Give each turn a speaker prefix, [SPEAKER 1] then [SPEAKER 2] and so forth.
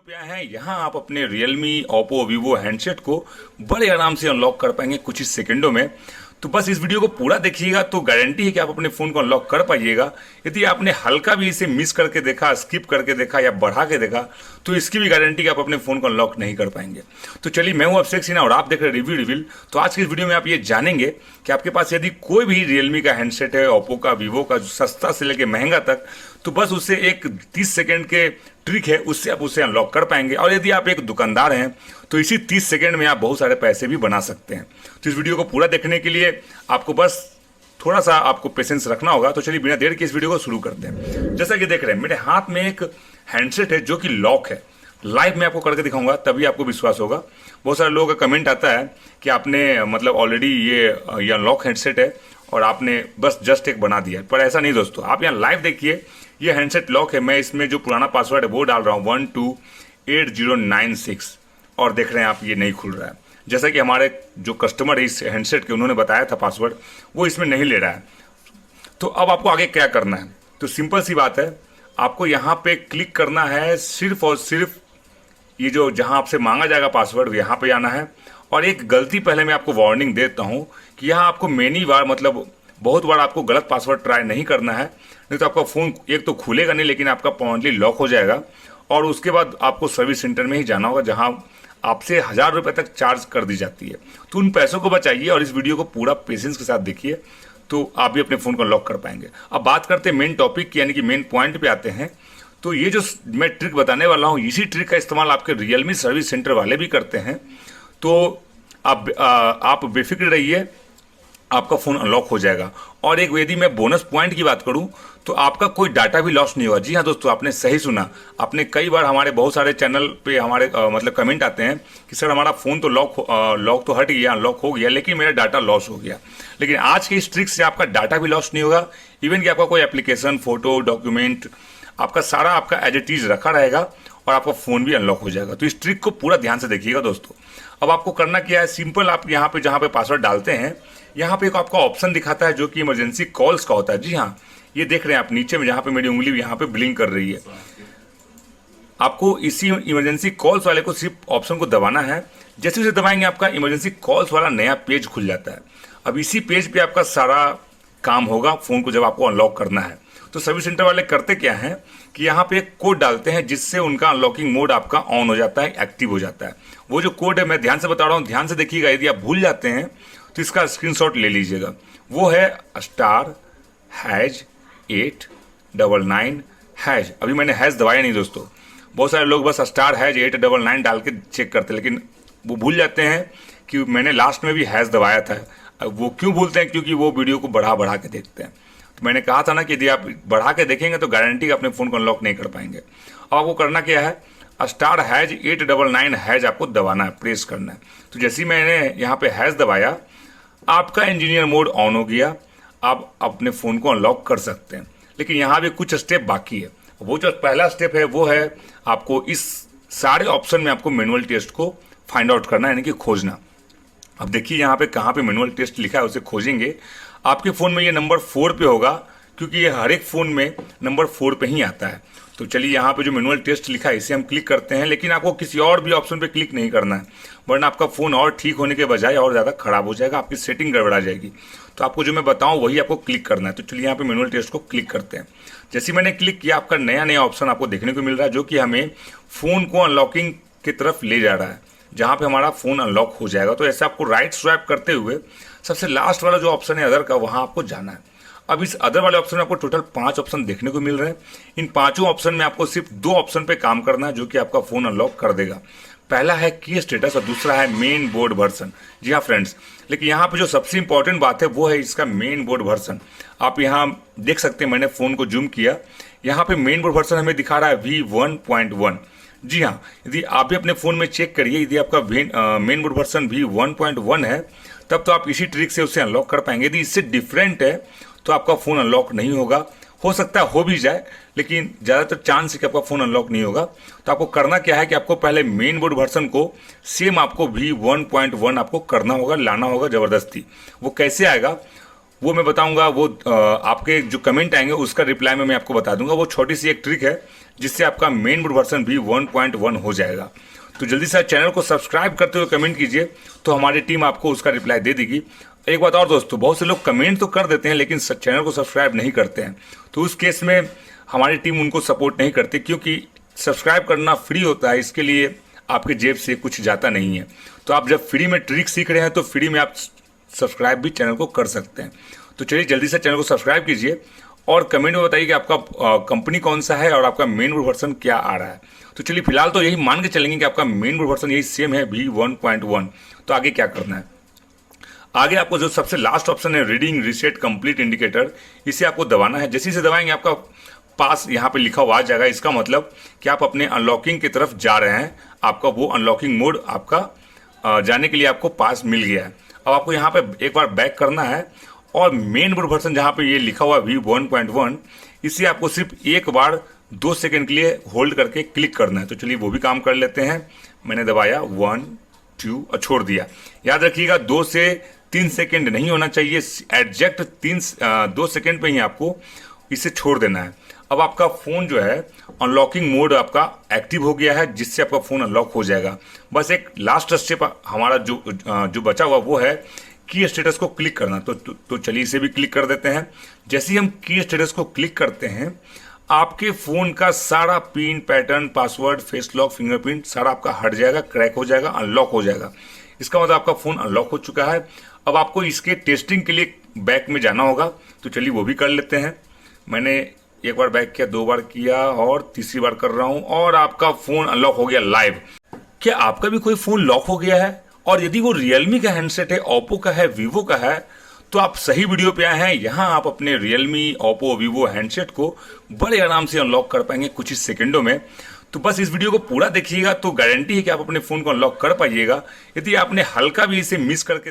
[SPEAKER 1] पे आए हैं। यहाँ आप अपने Realme, Oppo, Vivo हैंडसेट को बड़े आराम से अनलॉक कर पाएंगे कुछ ही सेकंडों में। तो बस इस वीडियो को पूरा देखिएगा तो गारंटी है कि आप अपने फ़ोन को अनलॉक कर पाइएगा। यदि आपने हल्का भी इसे मिस करके देखा, स्किप करके देखा या बढ़ा के देखा तो इसकी भी गारंटी कि आप अपने फ़ोन को अनलॉक नहीं कर पाएंगे। तो चलिए, मैं हूँ अभिषेक सिन्हा और आप देख रहे हैं रिव्यू। तो आज की इस वीडियो में आप ये जानेंगे कि आपके पास यदि कोई भी Realme का हैंडसेट है, ओप्पो का, वीवो का, सस्ता से लेके महंगा तक, तो बस उससे एक 30 सेकंड के ट्रिक है, उससे आप उसे अनलॉक कर पाएंगे। और यदि आप एक दुकानदार हैं तो इसी 30 सेकंड में आप बहुत सारे पैसे भी बना सकते हैं। तो इस वीडियो को पूरा देखने के लिए आपको बस थोड़ा सा आपको पेशेंस रखना होगा। तो चलिए बिना देर के इस वीडियो को शुरू करते हैं। जैसा कि देख रहे हैं मेरे हाथ में एक हैंडसेट है जो कि लॉक है। लाइव में आपको करके दिखाऊंगा तभी आपको विश्वास होगा। बहुत सारे लोगों का कमेंट आता है कि आपने मतलब ऑलरेडी ये अनलॉक हैंडसेट है और आपने बस जस्ट एक बना दिया, पर ऐसा नहीं दोस्तों। आप यहाँ लाइव देखिए, ये हैंडसेट लॉक है। मैं इसमें जो पुराना पासवर्ड है वो डाल रहा हूँ 128096 और देख रहे हैं आप ये नहीं खुल रहा है। जैसा कि हमारे जो कस्टमर है इस हैंडसेट के, उन्होंने बताया था पासवर्ड, वो इसमें नहीं ले रहा है। तो अब आपको आगे क्या करना है? तो सिंपल सी बात है, आपको यहाँ पे क्लिक करना है, सिर्फ और सिर्फ ये जो जहाँ आपसे मांगा जाएगा पासवर्ड यहाँ पे आना है। और एक गलती पहले मैं आपको वार्निंग देता हूँ कि यहाँ आपको मेनी बार मतलब बहुत बार आपको गलत पासवर्ड ट्राई नहीं करना है, नहीं तो आपका फ़ोन एक तो खुलेगा नहीं, लेकिन आपका परमानेंटली लॉक हो जाएगा। और उसके बाद आपको सर्विस सेंटर में ही जाना होगा जहाँ आपसे 1000 रुपये तक चार्ज कर दी जाती है। तो उन पैसों को बचाइए और इस वीडियो को पूरा पेशेंस के साथ देखिए, तो आप भी अपने फ़ोन को लॉक कर पाएंगे। अब बात करते हैं मेन टॉपिक की, यानी कि मेन पॉइंट पे आते हैं। तो ये जो मैं ट्रिक बताने वाला हूँ, इसी ट्रिक का इस्तेमाल आपके Realme सर्विस सेंटर वाले भी करते हैं। तो आप बेफिक्र रहिए, आपका फ़ोन अनलॉक हो जाएगा। और एक यदि मैं बोनस पॉइंट की बात करूं तो आपका कोई डाटा भी लॉस नहीं होगा। जी हाँ दोस्तों, आपने सही सुना। आपने कई बार हमारे बहुत सारे चैनल पे हमारे मतलब कमेंट आते हैं कि सर हमारा फ़ोन तो लॉक तो हट गया, अनलॉक हो गया, लेकिन मेरा डाटा लॉस हो गया। लेकिन आज के इस ट्रिक से आपका डाटा भी लॉस नहीं होगा। इवन कि आपका कोई एप्लीकेशन, फोटो, डॉक्यूमेंट, आपका सारा आपका एज इट इज़ रखा रहेगा और आपका फ़ोन भी अनलॉक हो जाएगा। तो इस ट्रिक को पूरा ध्यान से देखिएगा दोस्तों। अब आपको करना क्या है, सिंपल, आप यहाँ पे जहाँ पे पासवर्ड डालते हैं, यहाँ पे एक आपका ऑप्शन दिखाता है जो कि इमरजेंसी कॉल्स का होता है। जी हाँ, ये देख रहे हैं आप नीचे में, जहाँ पे मेरी उंगली यहाँ पे ब्लिंक कर रही है। आपको इसी इमरजेंसी कॉल्स वाले को सिर्फ ऑप्शन को दबाना है। जैसे उसे दबाएंगे आपका इमरजेंसी कॉल्स वाला नया पेज खुल जाता है। अब इसी पेज पे आपका सारा काम होगा फ़ोन को जब आपको अनलॉक करना है। तो सर्विस सेंटर वाले करते क्या हैं कि यहाँ पे एक कोड डालते हैं जिससे उनका अनलॉकिंग मोड आपका ऑन हो जाता है, एक्टिव हो जाता है। वो जो कोड है मैं ध्यान से बता रहा हूँ, ध्यान से देखिएगा। यदि आप भूल जाते हैं तो इसका स्क्रीनशॉट ले लीजिएगा। वो है *#899#। अभी मैंने हैश दबाया नहीं दोस्तों। बहुत सारे लोग बस *899 डाल के चेक करते, लेकिन वो भूल जाते हैं कि मैंने लास्ट में भी हैश दबाया था। वो क्यों भूलते हैं? क्योंकि वो वीडियो को बढ़ा के देखते हैं। तो मैंने कहा था ना कि यदि आप बढ़ा के देखेंगे तो गारंटी अपने फ़ोन को अनलॉक नहीं कर पाएंगे। अब आपको करना क्या है, *899# आपको दबाना है, प्रेस करना है। तो जैसे ही मैंने यहाँ पे हैश दबाया, आपका इंजीनियर मोड ऑन हो गया। आप अपने फ़ोन को अनलॉक कर सकते हैं। लेकिन यहाँ भी कुछ स्टेप बाकी है। वो जो पहला स्टेप है वो है आपको इस सारे ऑप्शन में आपको मैनुअल टेस्ट को फाइंड आउट करना है, यानी कि खोजना। अब देखिए यहाँ पे कहाँ पे मैनुअल टेस्ट लिखा है, उसे खोजेंगे। आपके फ़ोन में ये नंबर 4 पे होगा, क्योंकि ये हर एक फ़ोन में नंबर 4 पे ही आता है। तो चलिए यहाँ पे जो मैनुअल टेस्ट लिखा है इसे हम क्लिक करते हैं। लेकिन आपको किसी और भी ऑप्शन पे क्लिक नहीं करना है, वरना आपका फ़ोन और ठीक होने के बजाय और ज़्यादा ख़राब हो जाएगा, आपकी सेटिंग गड़बड़ा जाएगी। तो आपको जो मैं बताऊँ वही आपको क्लिक करना है। तो चलिए यहाँ पे मैनुअल टेस्ट को क्लिक करते हैं। जैसे मैंने क्लिक किया, आपका नया ऑप्शन आपको देखने को मिल रहा है जो कि हमें फ़ोन को अनलॉकिंग की तरफ ले जा रहा है, जहाँ पे हमारा फ़ोन अनलॉक हो जाएगा। तो ऐसे आपको राइट स्वाइप करते हुए सबसे लास्ट वाला जो ऑप्शन है अदर का, वहाँ आपको जाना है। अब इस अदर वाले ऑप्शन में आपको टोटल 5 ऑप्शन देखने को मिल रहे हैं। इन 5 ऑप्शन में आपको सिर्फ 2 ऑप्शन पे काम करना है जो कि आपका फ़ोन अनलॉक कर देगा। पहला है की स्टेटस और दूसरा है मेन बोर्ड वर्जन। जी हाँ फ्रेंड्स, लेकिन यहाँ पे जो सबसे इंपॉर्टेंट बात है वो है इसका मेन बोर्ड वर्जन। आप यहाँ देख सकते हैं, मैंने फ़ोन को जूम किया, यहाँ पे मेन बोर्ड वर्जन हमें दिखा रहा है V1.1। जी हाँ, यदि आप भी अपने फ़ोन में चेक करिए, यदि आपका मेन बोर्ड वर्जन V1.1 है तब तो आप इसी ट्रिक से उसे अनलॉक कर पाएंगे। यदि इससे डिफरेंट है तो आपका फ़ोन अनलॉक नहीं होगा। हो सकता है हो भी जाए, लेकिन ज़्यादातर चांस है कि आपका फ़ोन अनलॉक नहीं होगा। तो आपको करना क्या है कि आपको पहले मेन बोर्ड वर्जन को सेम आपको V1.1 आपको करना होगा, लाना होगा ज़बरदस्ती। वो कैसे आएगा, वो मैं बताऊंगा, वो आपके जो कमेंट आएंगे उसका रिप्लाई में मैं आपको बता दूंगा। वो छोटी सी एक ट्रिक है जिससे आपका मेन बोर्ड वर्जन भी 1.1 हो जाएगा। तो जल्दी से चैनल को सब्सक्राइब करते हुए कमेंट कीजिए, तो हमारी टीम आपको उसका रिप्लाई दे देगी। एक बात और दोस्तों, बहुत से लोग कमेंट तो कर देते हैं लेकिन चैनल को सब्सक्राइब नहीं करते हैं, तो उस केस में हमारी टीम उनको सपोर्ट नहीं करती, क्योंकि सब्सक्राइब करना फ्री होता है, इसके लिए आपके जेब से कुछ जाता नहीं है। तो आप जब फ्री में ट्रिक सीख रहे हैं तो फ्री में आप सब्सक्राइब भी चैनल को कर सकते हैं। तो चलिए जल्दी से चैनल को सब्सक्राइब कीजिए और कमेंट में बताइए कि आपका कंपनी कौन सा है और आपका मेन बोर्ड वर्जन क्या आ रहा है। तो चलिए फिलहाल तो यही मान के चलेंगे कि आपका मेन बोर्ड वर्जन यही सेम है V1.1। तो आगे क्या करना है, आगे आपको जो सबसे लास्ट ऑप्शन है रीडिंग रीसेट कंप्लीट इंडिकेटर, इसे आपको दबाना है। जैसे इसे दबाएंगे आपका पास यहाँ पे लिखा हुआ आ जाएगा। इसका मतलब कि आप अपने अनलॉकिंग की तरफ जा रहे हैं, आपका वो अनलॉकिंग मोड आपका जाने के लिए आपको पास मिल गया है। अब आपको यहाँ पे एक बार बैक करना है और मेन बोर्ड वर्जन जहाँ पे ये लिखा हुआ V1.1, इसे आपको सिर्फ एक बार 2 सेकंड के लिए होल्ड करके क्लिक करना है। तो चलिए वो भी काम कर लेते हैं। मैंने दबाया 1 2 और छोड़ दिया। याद रखिएगा 2 से 3 सेकंड नहीं होना चाहिए, एग्जैक्ट 2 सेकंड पे ही आपको इसे छोड़ देना है। अब आपका फ़ोन जो है अनलॉकिंग मोड आपका एक्टिव हो गया है, जिससे आपका फ़ोन अनलॉक हो जाएगा। बस एक लास्ट स्टेप हमारा जो बचा हुआ वो है की स्टेटस को क्लिक करना। तो चलिए इसे भी क्लिक कर देते हैं। जैसे ही हम की स्टेटस को क्लिक करते हैं, आपके फ़ोन का सारा pin pattern password face lock fingerprint सारा आपका हट जाएगा, क्रैक हो जाएगा, अनलॉक हो जाएगा। इसका मतलब आपका फ़ोन अनलॉक हो चुका है। अब आपको इसके टेस्टिंग के लिए बैक में जाना होगा, तो चलिए वो भी कर लेते हैं। मैंने एक बार बैक किया, 2 बार किया और तीसरी बार कर रहा हूं और आपका फ़ोन अनलॉक हो गया लाइव। क्या आपका भी कोई फ़ोन लॉक हो गया है? और यदि वो रियलमी का हैंडसेट है, ओप्पो का है, वीवो का है, तो आप सही वीडियो पे आए हैं। यहाँ आप अपने रियलमी, ओप्पो, वीवो हैंडसेट को बड़े आराम से अनलॉक कर पाएंगे कुछ ही सेकंडों में। तो बस इस वीडियो को पूरा देखिएगा, तो गारंटी है कि आप अपने फ़ोन को अनलॉक कर पाइएगा। यदि आपने हल्का भी इसे मिस करके